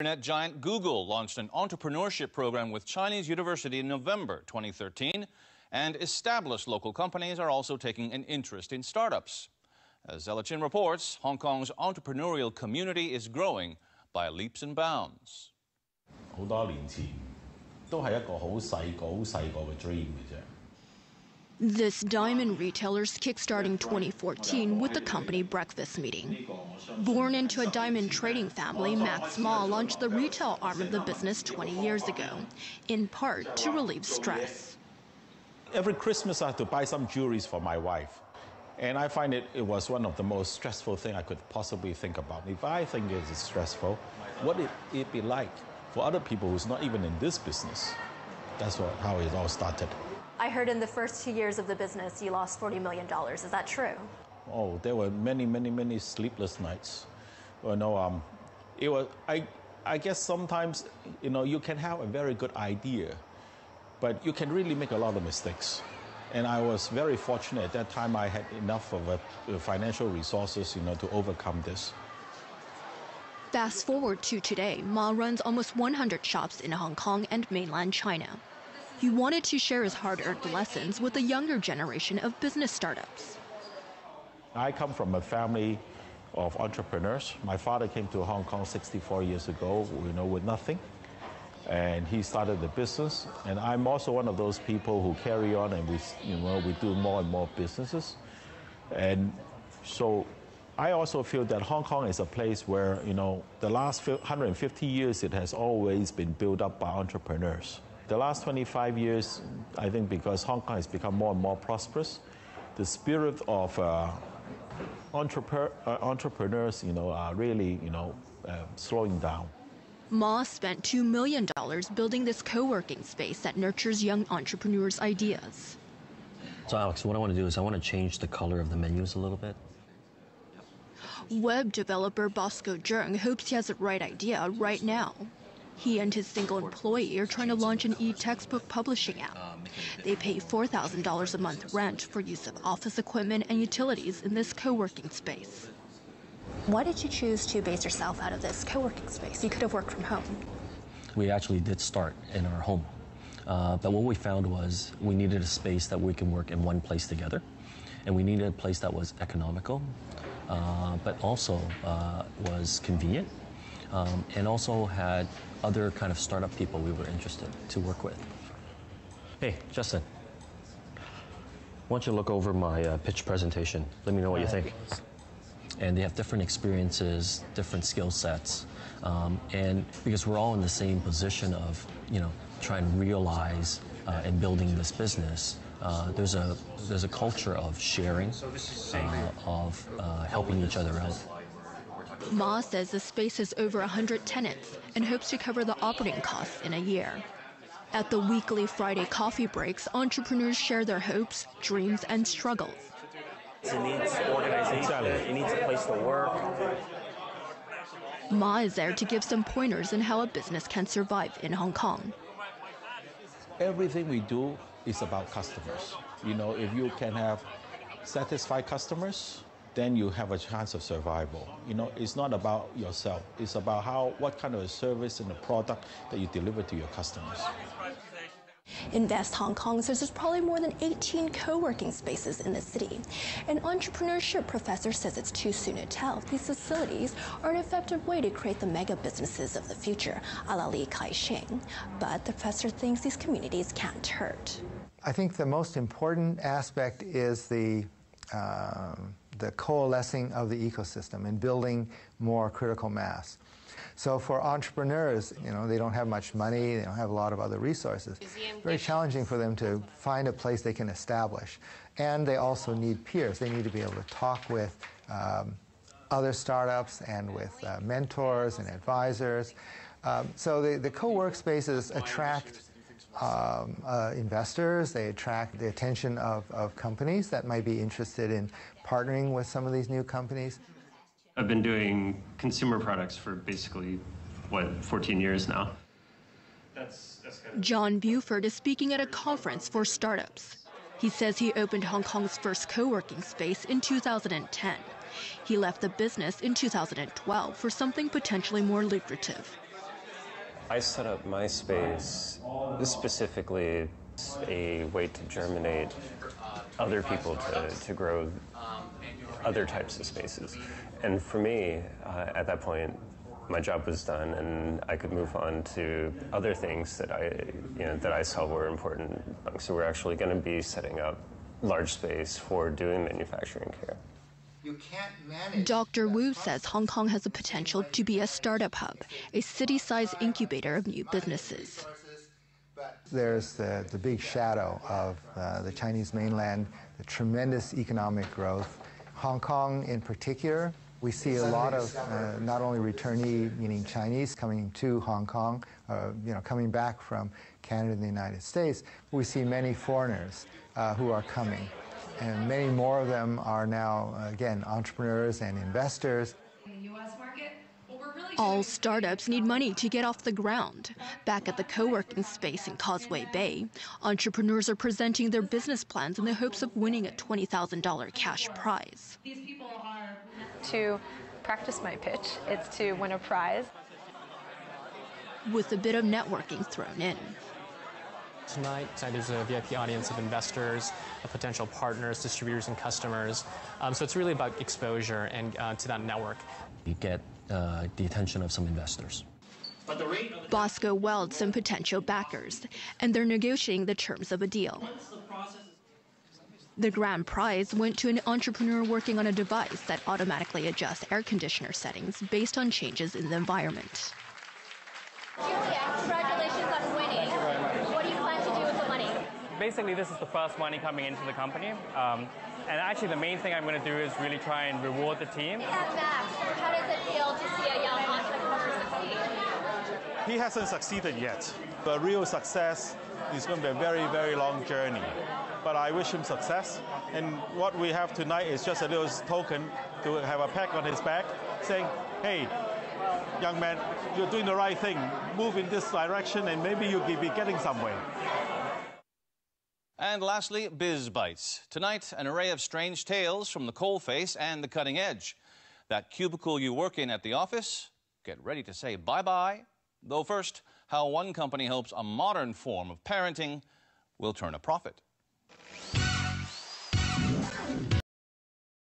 Internet giant Google launched an entrepreneurship program with Chinese University in November 2013, and established local companies are also taking an interest in startups. As Ella Chin reports, Hong Kong's entrepreneurial community is growing by leaps and bounds. 好多年前都係一個好細個嘅 dream 嘅啫。 This diamond retailer's kickstarting 2014 with the company breakfast meeting. Born into a diamond trading family, Max Ma launched the retail arm of the business 20 years ago, in part to relieve stress. Every Christmas I have to buy some jewelry for my wife. And I find it was one of the most stressful things I could possibly think about. If I think it is stressful, what would it be like for other people who's not even in this business? That's how it all started. I heard in the first 2 years of the business, you lost $40 million. Is that true? Oh, there were many sleepless nights. You know, it was, I guess sometimes, you know, you can have a very good idea, but you can really make a lot of mistakes. And I was very fortunate at that time. I had enough of financial resources, you know, to overcome this. Fast forward to today, Ma runs almost 100 shops in Hong Kong and mainland China. He wanted to share his hard-earned lessons with the younger generation of business startups. I come from a family of entrepreneurs. My father came to Hong Kong 64 years ago, you know, with nothing. And he started the business. And I'm also one of those people who carry on and we do more and more businesses. And so I also feel that Hong Kong is a place where, you know, the last 150 years, it has always been built up by entrepreneurs. The last 25 years, I think because Hong Kong has become more and more prosperous, the spirit of entrepreneurs, you know, are really, you know, slowing down. Ma spent $2 million building this co-working space that nurtures young entrepreneurs' ideas. So Alex, what I want to do is I want to change the color of the menus a little bit. Web developer Bosco Zheng hopes he has the right idea right now. He and his single employee are trying to launch an e-textbook publishing app. They pay $4,000 a month rent for use of office equipment and utilities in this co-working space. Why did you choose to base yourself out of this co-working space? You could have worked from home. We actually did start in our home. But what we found was we needed a space that we can work in one place together. And we needed a place that was economical, but also was convenient, and also had other kind of startup people we were interested to work with. Hey, Justin, why don't you look over my pitch presentation? Let me know what you think. And they have different experiences, different skill sets, and because we're all in the same position of, you know, trying to realize and building this business, there's a culture of sharing, of helping each other out. Ma says the space has over 100 tenants and hopes to cover the operating costs in a year. At the weekly Friday coffee breaks, entrepreneurs share their hopes, dreams, and struggles. It needs organization, it needs a place to work. Ma is there to give some pointers on how a business can survive in Hong Kong. Everything we do is about customers. You know, if you can have satisfied customers, then you have a chance of survival. You know, it's not about yourself. It's about what kind of a service and a product that you deliver to your customers. Invest Hong Kong says there's probably more than 18 co-working spaces in the city. An entrepreneurship professor says it's too soon to tell if these facilities are an effective way to create the mega businesses of the future, a la Li Kai-shing. But the professor thinks these communities can't hurt. I think the most important aspect is the coalescing of the ecosystem and building more critical mass. So for entrepreneurs, you know, they don't have much money, they don't have a lot of other resources. It's very challenging for them to find a place they can establish. And they also need peers. They need to be able to talk with other startups and with mentors and advisors. So the co-work spaces attract investors, they attract the attention of companies that might be interested in partnering with some of these new companies. I've been doing consumer products for basically, 14 years now. John Buford is speaking at a conference for startups. He says he opened Hong Kong's first co-working space in 2010. He left the business in 2012 for something potentially more lucrative. I set up my space specifically as a way to germinate other people to grow other types of spaces. And for me, at that point, my job was done, and I could move on to other things that I saw were important. So we're actually going to be setting up large space for doing manufacturing care. You can't manage. Dr. Wu says Hong Kong has the potential to be a startup hub, a city-sized incubator of new businesses. There's the big shadow of the Chinese mainland, the tremendous economic growth. Hong Kong in particular, we see a lot of not only returnee, meaning Chinese, coming to Hong Kong, coming back from Canada and the United States. We see many foreigners who are coming. And many more of them are now, again, entrepreneurs and investors. All startups need money to get off the ground. Back at the co-working space in Causeway Bay, entrepreneurs are presenting their business plans in the hopes of winning a $20,000 cash prize. To practice my pitch, it's to win a prize. With a bit of networking thrown in. Tonight, there's a VIP audience of investors, potential partners, distributors, and customers. So it's really about exposure and to that network. You get the attention of some investors. Bosco welled some potential backers, and they're negotiating the terms of a deal. The grand prize went to an entrepreneur working on a device that automatically adjusts air conditioner settings based on changes in the environment. Julia, congratulations on winning. What do you plan to do with the money? Basically, this is the first money coming into the company. And actually, the main thing I'm going to do is really try and reward the team. Max, how does it feel to see a young entrepreneur succeed? He hasn't succeeded yet. The real success is going to be a very, very long journey. But I wish him success. And what we have tonight is just a little token to have a pat on his back saying, hey, young man, you're doing the right thing. Move in this direction and maybe you'll be getting somewhere. And lastly, Biz Bites. Tonight, an array of strange tales from the coalface and the cutting edge. That cubicle you work in at the office, get ready to say bye-bye. Though first, how one company hopes a modern form of parenting will turn a profit.